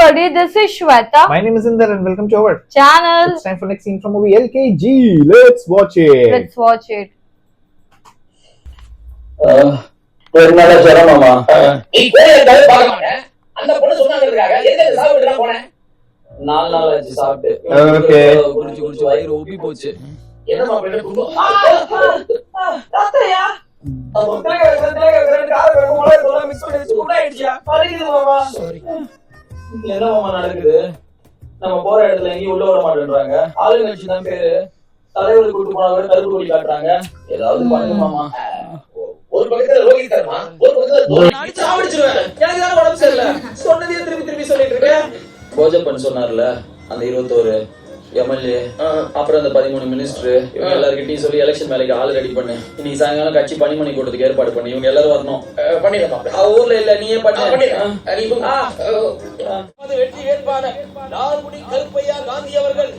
everybody, this is Shweta. My name is Inder and welcome to our Channel. It's time for next scene from movie LKG. Let's watch it. Let's watch it. ஒரு நாளா ஜரமாமா நீ கோயிலுக்கு பார்க்க மாட்டேன். அந்த பொண்ணு சொன்னாங்கிறதுக்காக எதுக்கு சாப்பிட்டு போனேன்? 4 நாள் ஆச்சு சாப்பிட்டு. Okay. குடிச்சு வயிறு உப்பி போச்சு. என்னமா பண்ணு கும்பு? தாத்தையா என்ன மாமா நடக்குது? நம்ம போற இடத்துல எங்கேயும் உள்ள விட மாட்டேன்றாங்க. ஆளுங்கட்சி தான் பேரு. தலைவர் கூட்டு போனவங்க கருப்பு கொடி காட்டுறாங்க. ஏதாவது பண்ணுங்க மாமா. ஒரு பக்கத்துல ரோஹித் சர்மா, ஒரு பக்கத்துல சாவடிச்சிருவேன். எனக்கு தான் உடம்பு சரியில்லை. சொன்னதையே திருப்பி சொல்லிட்டு இருக்கேன். போஜப்பன் சொன்னார்ல, அந்த 21 எம்எல்ஏ, அப்புறம் அந்த 13 மினிஸ்டர், இவங்க எல்லார்கிட்டயும் சொல்லி எலெக்ஷன் வேலைக்கு ஆள் ரெடி பண்ணு. இன்னைக்கு சாயங்காலம் கட்சி பணிமணி கூட்டத்துக்கு ஏற்பாடு பண்ணி இவங்க எல்லாரும் வரணும். பண்ணிடலாம். ஊர்ல இல்ல, நீயே பண்ணு. வெற்றி வேட்பாளர் லால்குடி கருப்பையா காந்தி அவர்கள்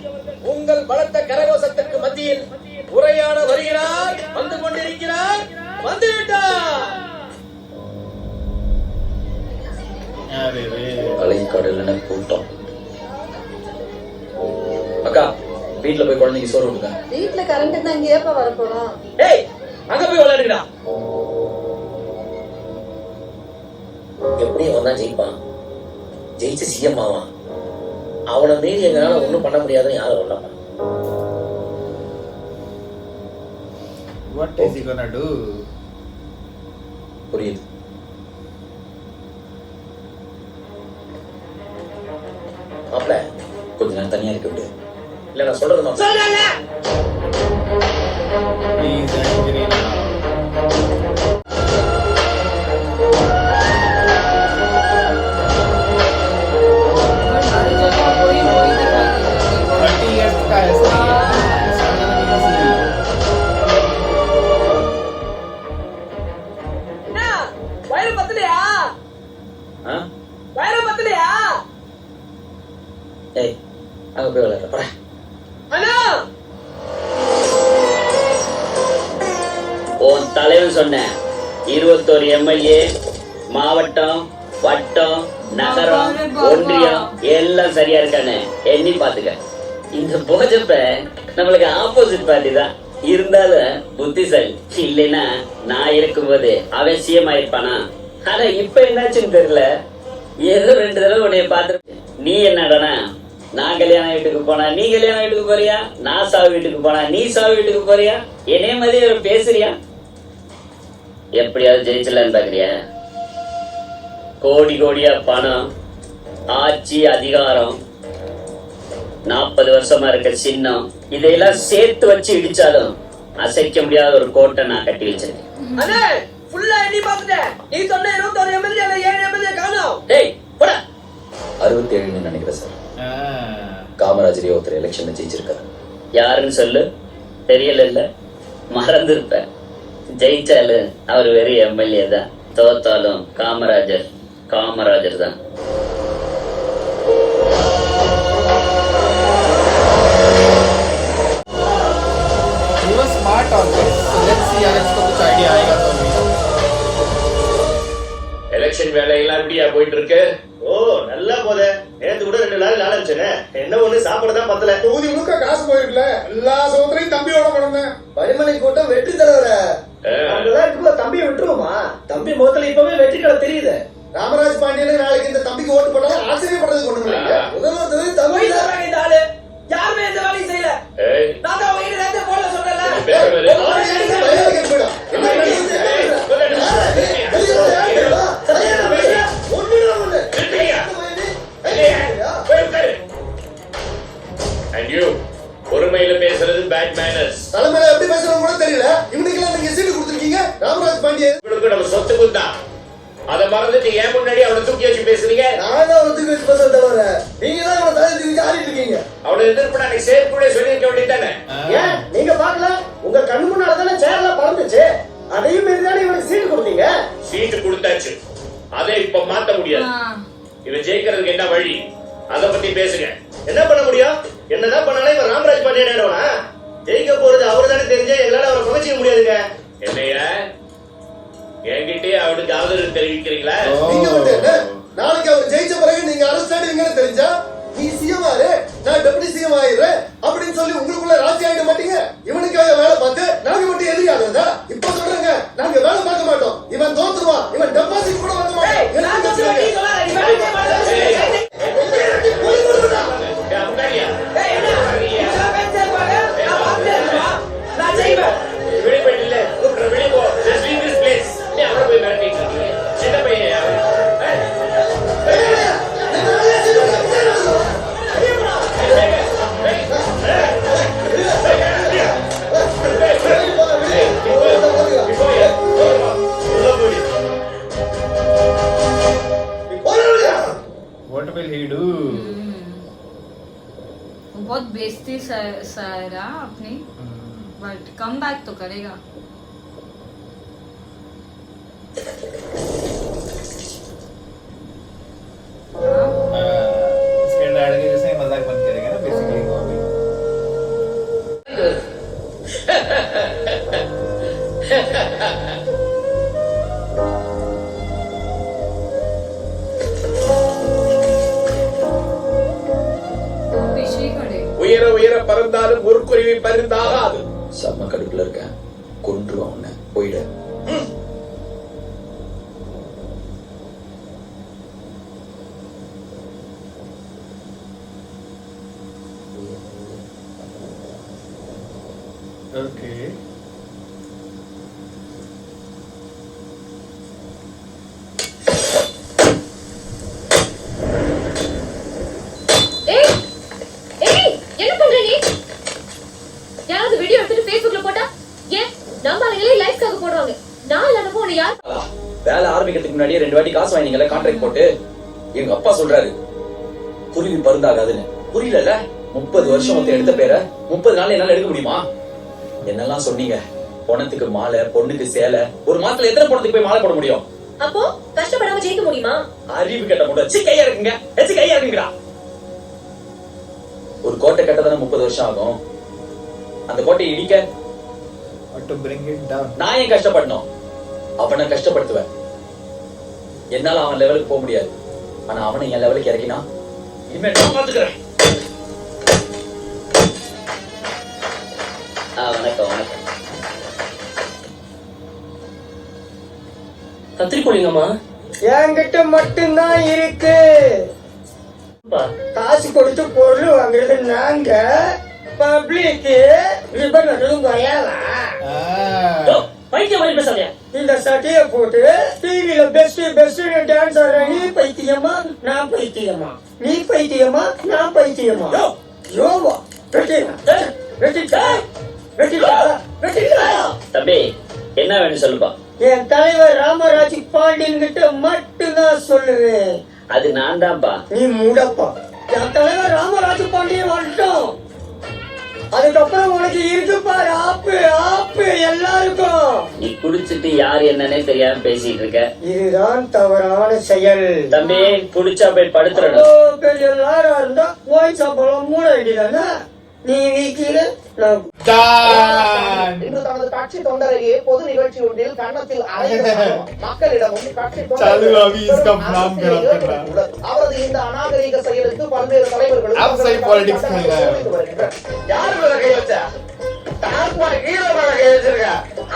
உங்கள் பலத்த கரகோஷத்திற்கு மத்தியில் உரையாட வருகிறார். வந்து கொண்டிருக்கிறார். வந்துவிட்டார். அலைக்கடல் கூட்டம். அக்கா, வீட்டுல போய் குழந்தைக்கு சோறு கொடுங்க. வீட்டுல கரண்ட் இருந்தா இங்க ஏப்ப வர போறோம். ஏய், அங்க போய் விளையாடுடா. எப்படி வந்தா ஜெயிப்பான்? ஜெயிச்சு சிஎம் ஆவான். அவனை மீறி எங்களால ஒண்ணும் பண்ண முடியாதுன்னு யாரும் சொல்லலாம். What is he gonna do? புரியுது. மாப்ள, கொஞ்ச நேரம் தனியா இருக்க விடு. இல்ல நான் சொல்றது மாப்ள. He's angry now. ஏய், அங்க போய் விளையாடுற போற. உன் தலைவன் சொன்ன 21 எம்எல்ஏ, மாவட்டம், வட்டம், நகரம், ஒன்றியம் எல்லாம் சரியா இருக்கானு எண்ணி பாத்துக்க. இந்த போஜப்ப நம்மளுக்கு ஆப்போசிட் பார்ட்டி தான். இருந்தாலும் புத்திசாலி. இல்லைன்னா நான் இருக்கும்போது அவசியமாயிருப்பானா. ஆனா இப்ப என்னாச்சுன்னு தெரியல. ஏதோ 2 தடவை உன்னைய பாத்துருக்கேன். நீ என்னடனா, நான் கல்யாண வீட்டுக்கு போனா நீ கல்யாண வீட்டுக்கு போறியா, நான் சாவு வீட்டுக்கு போனா நீ சாவு வீட்டுக்கு போறியா, என்னைய மாதிரி ஒரு பேசுறியா? எப்படியாவது ஜெயிச்சலான்னு பாக்குறியா? கோடி கோடியா பணம், ஆட்சி, அதிகாரம், 40 வருஷமா இருக்க சின்னம், இதையெல்லாம் சேர்த்து வச்சு இடிச்சாலும் அசைக்க முடியாத ஒரு கோட்டை நான் கட்டி வச்சிருக்கேன். ஃபுல்லா எண்ணி பாத்துட்டேன். நீ சொன்ன 21 எம்எல்ஏ 7 எம்எல்ஏ காணோம். டேய் போடா. 67 நினைக்கிறேன் சார். காமராஜரே ஒருத்தர் எலெக்ஷன்ல ஜெயிச்சிருக்காரு. யாருன்னு சொல்லு. தெரியல, இல்ல மறந்துருப்ப. ஜெயிச்சாலும் அவர் வெறும் எம்எல்ஏ தான். தோத்தாலும் காமராஜர் தான். He was smart always. So let's see अगर इसको कुछ idea आएगा तो अभी. எலெக்ஷன் வேலை எல்லாம் எப்படியா போயிட்டு இருக்கு? ஓ, நல்லா போதே. நேத்து கூட 2 நாள் ஆரம்பிச்சேனே. என்ன ஒண்ணு சாப்பிடதான் பத்தல. தொகுதி முழுக்க காசு போயிடல. எல்லா சோதனையும் தம்பியோட பண்ணேன். பரிமலை கூட்டம் வெற்றி தலைவரே. அதெல்லாம் இருக்கும்போது தம்பியை விட்டுருவோமா? தம்பி முகத்துல இப்பவே வெற்றி கலை தெரியுது. ராமராஜ் பாண்டியன் நாளைக்கு இந்த தம்பிக்கு ஓட்டு போட்டாலும் ஆச்சரியப்படுறது கொண்டு இல்லைங்க. முதல்வர் தமிழ் தான் இந்த ஆளு. யாருமே இந்த வேலையை செய்யல. நான் தான் அவங்க நேரத்தை போட சொன்னேன்ல. பொறுமையில பேசுறது பேட் மேனர்ஸ். தலைமையில எப்படி பேசுறோம் கூட தெரியல. இவனுக்கெல்லாம் நீங்க சீட்டு கொடுத்துருக்கீங்க. ராமராஜ் பாண்டியன் உங்களுக்கு நம்ம சொத்து குத்தா. அத மறந்துட்டு ஏன் முன்னாடி அவனை தூக்கி வச்சு பேசுறீங்க? நான் தான் அவனை தூக்கி வச்சு பேச தவிர நீங்க தான் அவனை தலை தூக்கி ஆடிட்டு இருக்கீங்க. அவனை எதிர்ப்பு நீ சேர் கூட சொல்லிருக்க வேண்டியதானே? ஏன் நீங்க பாக்கல? உங்க கண்ணு முன்னால தானே சேர்ல பறந்துச்சு. அதையும் மீறி தானே இவனுக்கு சீட்டு கொடுத்தீங்க. சீட்டு கொடுத்தாச்சு. அதை இப்ப மாத்த முடியாது. இவன் ஜெயிக்கிறதுக்கு என்ன வழி, அத பத்தி பேசுங்க. என்ன பண்ண முடியும்? என்னதான் பண்ணாலும் இவன் ராமராஜ் பாண்டியன் ஜெயிக்க போறது அவரு தானே தெரிஞ்சே எங்களால அவரை சமைச்சிக்க முடியாதுங்க. என்னையா என்கிட்டயே அவனுக்கு ஆதரவு தெரிவிக்கிறீங்களா? நீங்க நாளைக்கு அவர் ஜெயிச்ச பிறகு நீங்க அரசு What will he do? बहुत बेइज्जती सहा अपनी, बट कम बैक तो करेगा. उसके डैड के जैसे मजाक बंद करेगा ना बेसिकली वो अभी. पिछली खड़े. உயர உயர பறந்தாலும் முற்குருவி பருந்தாகாது. செம்ம கடுப்புல இருக்கேன், கொன்றுவான் உன்னை, போயிடு. Okay. என்ன பண்ற நீ? யாராவது வீடியோ எடுத்துட்டு Facebookல போட்டா ஏன் நம்ம ஆளுங்களே லைக்ஸ்க்காக போடுவாங்க. நான் இல்லனப்போ உன்னை யார் வேலை ஆரம்பிக்கிறதுக்கு முன்னாடியே 2 வாட்டி காசு வாங்கினீங்கல்ல கான்ட்ராக்ட் போட்டு. எங்க அப்பா சொல்றாரு குருவி பருந்தாகாதுன்னு. புரியல? 30 வருஷம் ஒருத்தர் எடுத்த பேரை 30 நாள் என்னால எடுக்க முடியுமா? என்னெல்லாம் சொன்னீங்க, பொணத்துக்கு மாலை, பொண்ணுக்கு சேலை. ஒரு மாசத்துல எத்தனை பொண்ணுக்கு போய் மாலை போட முடியும்? அப்போ கஷ்டப்படாம ஜெயிக்க முடியுமா? அறிவு கட்ட போட கையா இருக்குங்க, கையா இருக்குங்கடா. ஒரு கோட்டை கட்டதான 30 வருஷம் ஆகும். அந்த கோட்டையை இடிக்க To bring it down. நான் ஏன் கஷ்டப்படணும்? அவனை கஷ்டப்படுத்துவேன். என்னால அவன் லெவலுக்கு போக முடியாது, ஆனா அவனை என் லெவலுக்கு இறக்கினா இனிமே நான் பாத்துக்கிறேன். வணக்கம் வணக்கம். கத்திரிக்கோளிங்கம்மா என்கிட்ட மட்டும்தான் இருக்கு. காசு கொடுத்து பொருள் வாங்குறது நாங்க, பப்ளிக் ரிப்பன் நடுவும் வரையாதா? பைத்தியம் மாதிரி பேசாதே. இந்த சட்டைய போட்டு டிவில பெஸ்ட் டான்ஸ் ஆடுற நீ பைத்தியமா நான் பைத்தியமா? நீ பைத்தியமா நான் பைத்தியமா? யோவா தம்பி என்ன வேணும் சொல்லுப்பா. என் தலைவர் ராமராஜ் பாண்டியன் கிட்ட மட்டும்தான் சொல்லுவேன். அது நான் தான்ப்பா. நீ மூடப்பா. என் தலைவர் ராமராஜ் பாண்டியன் வந்துட்டோம். அதுக்கப்புறம் உனக்கு இருக்கு பாரு ஆப்பு ஆப்பு எல்லாருக்கும். நீ குடிச்சிட்டு யார் என்னன்னே தெரியாம பேசிட்டு இருக்க. இதுதான் தவறான செயல். தம்பி குடிச்சா போய் படுத்துறணும். பெரிய எல்லாரும் இருந்தா போய் சாப்பிடலாம் மூட வேண்டியதானே. நீ வீக்கில Done. தனது கட்சி தொண்டரையே பொது நிகழ்ச்சி ஒன்றில் கன்னத்தில் மக்களிடமும் கட்சி அவரது இந்த அநாகரிக செயலுக்கு பல்வேறு தலைவர்களும் யாரு மேல கை வச்சா? டாஸ்மாக் ஹீரோ மேல கை வச்சிருக்க.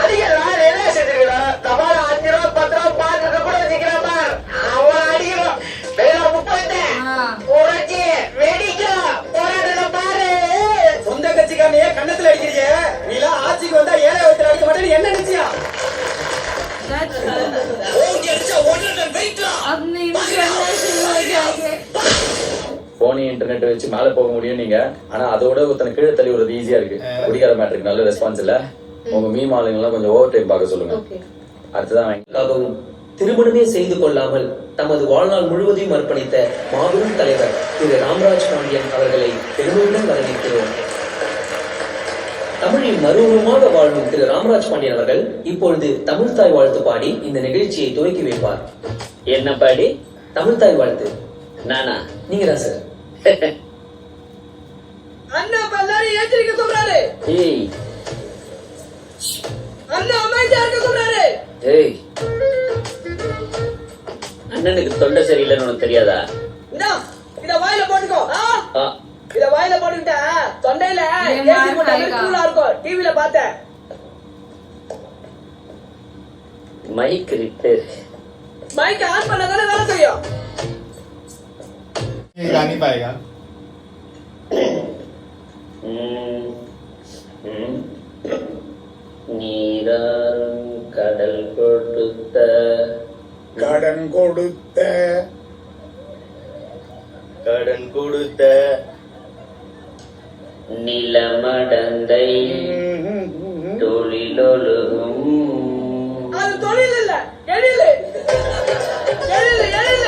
அதிக நாள் என்ன செஞ்சிருக்கா? தபால 5 ரூபா 10 ரூபா பாக்குறது கூட வச்சுக்கிறா பார். அவன் அடிக்கணும். வேற முப்பது புரட்சி வெடிக்கும் போராடுற பாரு. சொந்த கட்சிக்காமையே கன்னத்துல அடிக்கிறீங்க. நீலா ஆட்சிக்கு வந்தா ஏழை வயிற்று அடிக்க மாட்டேன்னு என்ன நிச்சயம்? போனி இன்டர்நெட் வச்சு மேல போக முடியும் நீங்க, ஆனா அதோட ஒருத்தனை கீழே தள்ளி விடுறது ஈஸியா இருக்கு. குடிக்காத மேட்ருக்கு நல்ல ரெஸ்பான்ஸ் இல்ல. உங்க மீம் ஆளுங்க எல்லாம் கொஞ்சம் ஓவர் டைம் பார்க்க சொல்லுங்க. அடுத்ததான் திருமணமே செய்து கொள்ளாமல் தமது வாழ்நாள் முழுவதையும் அர்ப்பணித்த மாபெரும் தலைவர் திரு ராமராஜ் பாண்டியன் அவர்களை பெருமையுடன் வரவேற்கிறோம். தமிழில் மறுவுருவமாக வாழும் திரு ராமராஜ் பாண்டியன் அவர்கள் இப்பொழுது தமிழ்தாய் வாழ்த்து பாடி இந்த நிகழ்ச்சியை துவக்கி வைப்பார். என்ன பாடி? தமிழ்தாய் வாழ்த்து. நானா? நீங்க தான் சார். அண்ணா பல்லாரி ஏற்றிருக்க சொல்றாரு. ஏய் அண்ணா அமைதியா இருக்க சொல்றாரு. ஏய் அண்ணனுக்கு தொண்டை சரியில்லைன்னு உனக்கு தெரியாதா? இத வாயில போட்டுக்கோ. இத வாயில போட்டுக்கிட்டா தொண்டையில ஏசி போட்டாலே கூலா இருக்கும். டிவில பார்த்தேன். Mic repair. மைக் ஆன் பண்ணாதானே வேலை செய்யும். ये गा नहीं पाएगा. நீராறும் கடல் கொடுத்த கடன் கொடுத்த கடன் கொடுத்த நிலமடந்தை தொழிலொழுகும். அது தொழில் இல்ல, எழில் எழில் எழில்.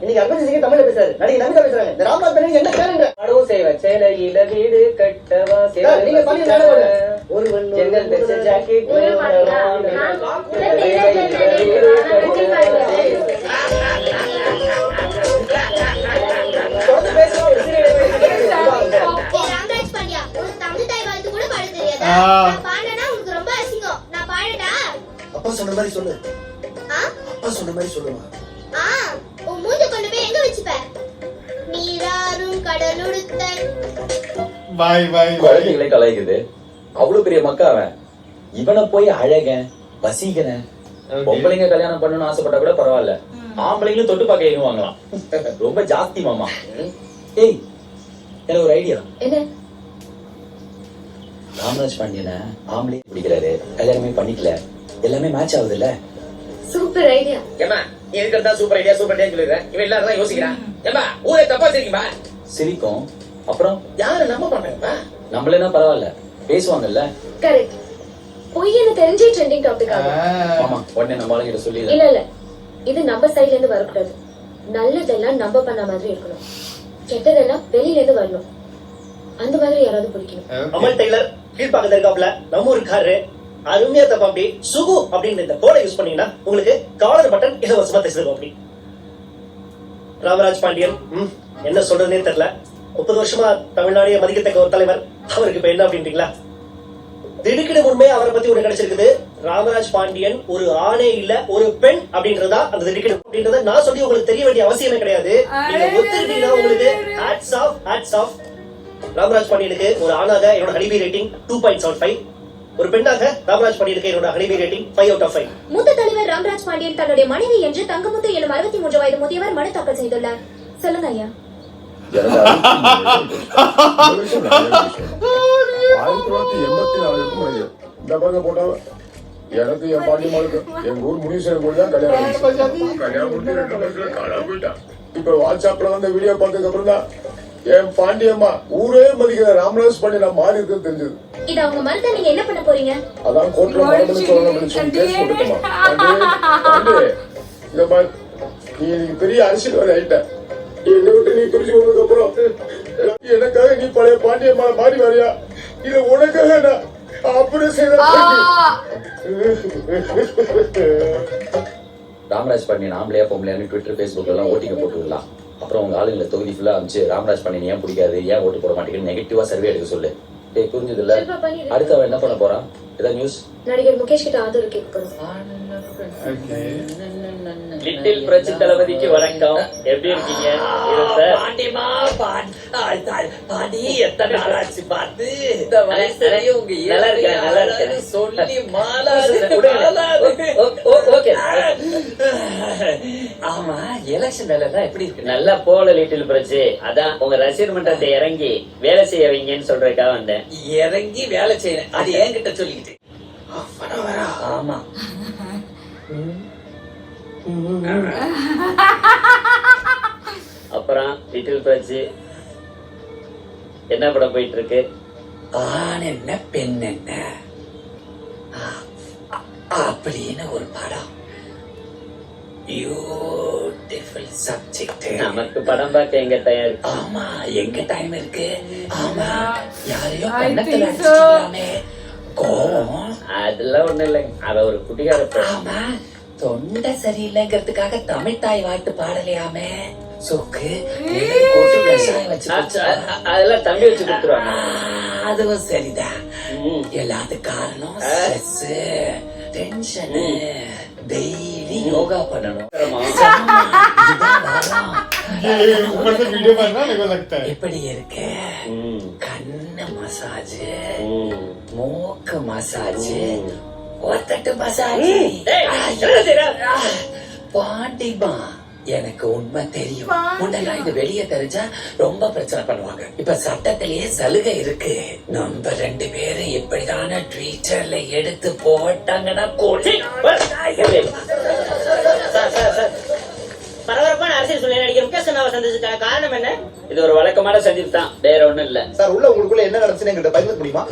இன்னைக்கு அர்ப்பணி தமிழ்ல பேசுறாரு, நடிகை நமிதா பேசுறாங்க. இந்த ராம்நாத் பண்ணி என்ன கேளுங்க. படவும் செய்வ சேலையில வீடு கட்டவா சார், நீங்க பண்ணி வேலை பாருங்க. ஒருவன் ஜன்னல் பெற்ற ஜாக்கெட் தொடர்ந்து பேசுறோம். ஒரு சிறிய இடைவெளி. ராம்ராஜ் பாண்டியா, உனக்கு தமிழ் தாய் வாழ்த்து கூட பாட தெரியாதா? நான் பாடினா உனக்கு ரொம்ப அசிங்கம். நான் பாடட்டா? அப்பா சொன்ன மாதிரி சொல்லு. அப்பா சொன்ன மாதிரி சொல்லுமா. உன் மூஞ்ச கொண்டு போய் எங்க வச்சுப்ப? நீராறும் கடலுடுத்த குழந்தைகளை கலாய்க்குது. அவ்வளவு பெரிய மக்கா அவன். இவனை போய் அழகன் வசீகரன் பொம்பளைங்க கல்யாணம் பண்ணணும்னு ஆசைப்பட்டா கூட பரவாயில்ல, ஆம்பளைங்களும் தொட்டு பார்க்க எண்ணுவாங்களாம். ரொம்ப ஜாஸ்தி மாமா. ஏய், எனக்கு ஒரு ஐடியா. என்ன? ராமராஜ் பாண்டியனை ஆம்பளை பிடிக்கிறாரு, கல்யாணமே பண்ணிக்கல, எல்லாமே மேட்ச் ஆகுது இல்ல? Super idea. ஏமா நீ இருக்கிறதா சூப்பர் ஐடியா சூப்பர் ஐடியா சொல்லிடுறேன். இவன் எல்லாரும் யோசிக்கிறான். ஏமா ஊரே தப்பா சரிக்குமா? சிரிக்கும். அப்புறம் யாரு நம்ப மாட்டாங்கப்பா. நம்மளேனா பரவாயில்ல, பேசுவாங்கல்ல. கரெக்ட். பொய்யன்னு தெரிஞ்சே ட்ரெண்டிங் டாபிக் ஆகும். ஆமா, உடனே நம்ம ஆளுங்கிட்ட சொல்லி இல்ல இது நம்ம சைடுல இருந்து வரக்கூடாது. நல்லதெல்லாம் நம்ம பண்ண மாதிரி இருக்கணும், கெட்டதெல்லாம் வெளியில இருந்து வரணும். அந்த மாதிரி யாராவது பிடிக்கணும். அமல் டெய்லர் கீழ்பாக்கத்துல இருக்காப்ல, நம்ம ஊருக்காரரு அருமையா தப்பா அப்படி சுகு அப்படின்னு இந்த கோடை யூஸ் பண்ணீங்கன்னா உங்களுக்கு காலர் பட்டன் இலவசமா தைச்சிருக்கோம். அப்படி ராமராஜ் பாண்டியன் என்ன சொல்றதுன்னே தெரியல. 30 வருஷமா தமிழ்நாடே மதிக்கத்தக்க ஒரு தலைவர். அவருக்கு இப்ப என்ன அப்படின்றீங்களா? திடுக்கிட உண்மை அவரை பத்தி ஒண்ணு கிடைச்சிருக்குது. ராமராஜ் பாண்டியன் ஒரு ஆணே இல்ல, ஒரு பெண் அப்படின்றதா அந்த திடுக்கிட அப்படின்றத நான் சொல்லி உங்களுக்கு தெரிய வேண்டிய அவசியமே கிடையாது. நீங்க ஒத்துக்கிட்டீங்கன்னா உங்களுக்கு hats off, hats off. Ramaraj பாண்டியனுக்கு ஒரு ஆணாக என்னோட ஹனிபி ரேட்டிங் 2.75, ஒரு பெண்ணாக ராமராஜ் பாண்டியனுக்கு என்னோட ஹனிபி ரேட்டிங் 5 out of 5. மூத்த தலைவர் ராமராஜ் பாண்டியன் தன்னுடைய மனைவி என்று தங்கமுத்து எனும் 63 வயது முதியவர் மனு தாக்கல் செய்துள்ளார். சொல்லுங்க ஐயா. 1984 இந்த பக்கம் போட்டா எனக்கு என் பாட்டி மாளுக்கு எங்க ஊர் முனீஸ்வரன் கோயில் தான் கல்யாணம் முடிஞ்சு 2 வருஷத்துல காணாம போயிட்டான். இப்ப வாட்ஸ்அப்ல வந்து வீடியோ பார்த்ததுக்கு அப்புறம் தான் என் பாண்டியம்மா ஊரே மதிக்கிற ராமராஜ் பாண்டியன் மாறி இருக்கு தெரிஞ்சது. இது அவங்க மறுத்த நீங்க என்ன பண்ண போறீங்க? அதான் கோர்ட்ல மறுபடியும் சொல்லணும்னு சொல்லி கேஸ் போட்டுமா. இந்த மாதிரி நீ எனக்கு பெரிய அரசியல்வாதி ஆயிட்ட. என்னை விட்டு நீ பிரிச்சு போனதுக்கு அப்புறம் எனக்காக நீ பழைய பாண்டியம்மா மாறி வரியா? இது உனக்காக நான் அப்படியே செய்த. ராமராஜ் பாண்டியன் ஆம்பளையா பொம்பளையான்னு ட்விட்டர் ஃபேஸ்புக்ல எல்லாம் ஓட்டிங்க போட்டு விடலாம். அப்புறம் உங்க ஆளுங்களை தொகுதி ஃபுல்லா அமிச்சு ராமராஜ் பாண்டியன் ஏன் பிடிக்காது, ஏன் ஓட்டு போட மாட்டேங்குன்னு நெகட்டிவா சர்வே எடுக்க சொல்லு. டேய், புரிஞ்சது இல்ல? அடுத்து அவன் என்ன பண்ண போறான்? ஏதாவது நியூஸ்? நடிகர் முகேஷ் கிட்ட ஆதரவு கேட்கணும். லிட்டில் பிரச்சி தளபதிக்கு வணக்கம். எப்படி இருக்கீங்க? பாண்டியமா பாண்டி எத்தனை நாள் ஆச்சு பார்த்து. நல்லா இருக்கேன், நல்லா இருக்கேன். சொல்லி ஓகே. ஆமா, எலெக்ஷன் வேலை தான் எப்படி இருக்கு? நல்லா போல லிட்டில் பிரச்சி. அதான் உங்க ரசிகர் மன்றத்தை இறங்கி வேலை செய்ய வைங்கன்னு சொல்றதுக்காக வந்தேன். இறங்கி வேலை செய்யறேன், அது என்கிட்ட சொல்லிக்கிட்டு. ஆமா, அப்புறம் லிட்டில் பிரச்சி என்ன படம் போயிட்டு இருக்கு? ஆண் என்ன பெண் என்ன அப்படின்னு ஒரு படம். Beautiful subject. நமக்கு படம் பார்க்க எங்க தயார்? ஆமா, எங்க டைம் இருக்கு? ஆமா, யாரையோ கண்ணத்துல அடிச்சுக்கலாமே. கோவம் அதெல்லாம் ஒண்ணு இல்லைங்க, அத ஒரு குட்டிகார. ஆமா, தொண்டை சரியில்லைங்கிறதுக்காக தமிழ் தாய் வாழ்த்து பாடலையாமே. சொக்கு அதெல்லாம் தம்பி வச்சு கொடுத்துருவாங்க. அதுவும் சரிதான். எல்லாத்துக்கும் காரணம் ஸ்ட்ரெஸ், டென்ஷன். டெய்லி யோகா பண்ணணும். எப்படி இருக்கு? கண்ணு மசாஜ், மூக்கு மசாஜ், ஒத்தட்டு மசாஜ். பாண்டிமா, எனக்கு உண்மை தெரியும். முன்னெல்லாம் இது வெளியே தெரிஞ்சா ரொம்ப பிரச்சனை பண்ணுவாங்க. இப்ப சட்டத்திலேயே சலுகை இருக்கு. நம்ம 2 பேரும் இப்படிதான ட்விட்டர்ல எடுத்து போட்டாங்கன்னா பரபரப்பான அரசியல் சூழ்நிலை நடிகர் முகேஷ் அண்ணாவை சந்திச்சதுக்கான காரணம் என்ன? இது ஒரு வழக்கமான சந்திப்பு தான், வேற ஒண்ணும் இல்ல. சார், உள்ள உங்களுக்குள்ள என்ன நடந்துச்சுன்னு என்கிட்ட பகிர்ந்து முடியுமா?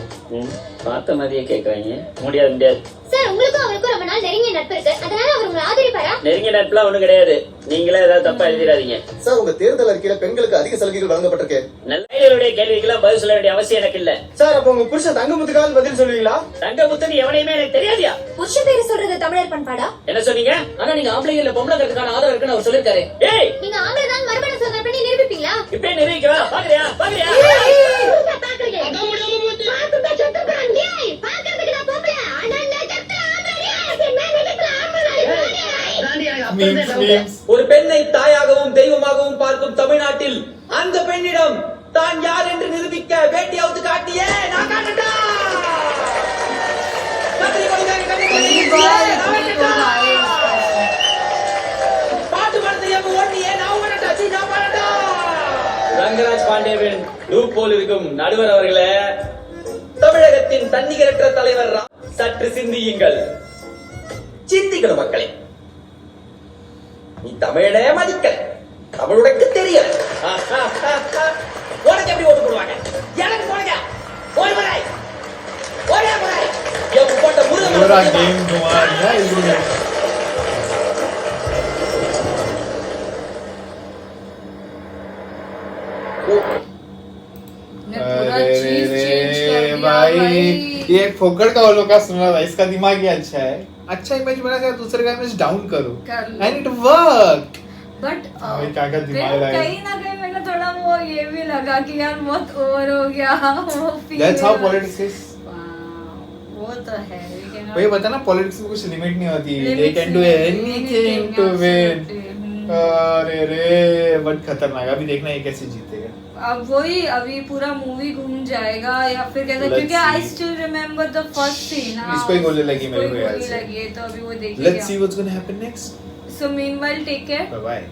பார்த்த மாதிரியே கேக்குறாங்க. முடியாது. சார், உங்களுக்கும் அவருக்கும் ரொம்ப மேல நெருங்கிய நட்பு இருக்கு, அதனால அவர் உங்களை ஆதரிப்பாரா? நெருங்கிய நட்புலாம் ஒண்ணும் கிடையாது. நீங்களே ஏதாவது தப்பா எழுதிடாதீங்க. சார் உங்க தேர்தல் அறிக்கையில பெண்களுக்கு அதிக சலுகைகள் வழங்கப்பட்டிருக்கு. நல்ல கேள்விக்கெல்லாம் பதில் சொல்ல வேண்டிய அவசியம் எனக்கு இல்ல. சார் அப்ப உங்க புருஷன் தங்கமுத்துக்காவது பதில் சொல்லுவீங்களா? தங்கமுத்துன்னு எவனையுமே எனக்கு தெரியாதியா? புருஷ பேரு சொல்றது தமிழர் பண்பாடா? என்ன சொன்னீங்க? ஆனா நீங்க ஆம்பளைங்க இல்ல பொம்பளைங்கிறதுக்கான ஆதாரம் இருக்குன்னு அவர் சொல்லிருக்காரு. ஏய், நீங்க ஆம்பளை தான் மறுமணம் சோதனை பண்ணி நிரூபிப்பீங்களா? இப்பே நிரூபிக்கவா? பாக்குறியா? பாக்குறியா? பாக்குறீங்க. பாத்துட்டா செத்துறான். ஏய், பாக்குறதுக்கு நான் பொம்பளை. ஆனா நிஜத்துல ஆம்பளை. என்ன நிஜத்துல ஆம்பளை. ஒரு பெண்ணை தாயாகவும் தெய்வமாகவும் பார்க்கும் தமிழ்நாட்டில் அந்த பெண்ணிடம் தான் யார் என்று நிரூபிக்க வேட்டியாவது காட்டியே நான் காட்டட்டா. கத்திரி கொடுங்க, கத்திரி கொடுங்க. பாட்டு பாடுறது ஓட்டியே நான் ஓடட்டா. நான் பாடட்டா. ரங்கராஜ் பாண்டியவின் லூப் போல் இருக்கும் நடுவர் அவர்களே, தமிழகத்தின் தன்னிகரற்ற தலைவர் சற்று சிந்தியுங்கள். சிந்திக்கணும் மக்களே. நீ தமிழனே மதிக்கல, தமிழுக்கு தெரியல. உனக்கு எப்படி ஓட்டு போடுவாங்க? எனக்கு போடுங்க. ஒரு முறை ஒரே முறை என் போட்ட முருகன் पूरा चीज चेंज कर दिया भाई भाई। ये फोकट का वालों का सुना था, इसका दिमाग ही अच्छा है. अच्छा इमेज बना कर दूसरे का इमेज डाउन करो एंड इट वर्क. बट भाई क्या क्या दिमाग लगाया. कहीं ना कहीं मेरे को थोड़ा वो ये भी लगा कि यार बहुत ओवर हो गया वो feel That's how politics is. वो तो है लेकिन वही बता ना, पॉलिटिक्स में कुछ लिमिट नहीं होती. They limits can do नहीं, anything to win. अरे रे बट खतरनाक. अभी देखना ये कैसे जीतेगा. अब वही अभी पूरा मूवी घूम जाएगा या फिर कैसा, Let's क्योंकि I see. Still remember the first scene. इसको ही गोली लगी मेरे को याद से. लगी है तो अभी वो देखेंगे. Let's see what's going to happen next. So meanwhile take care. Bye bye.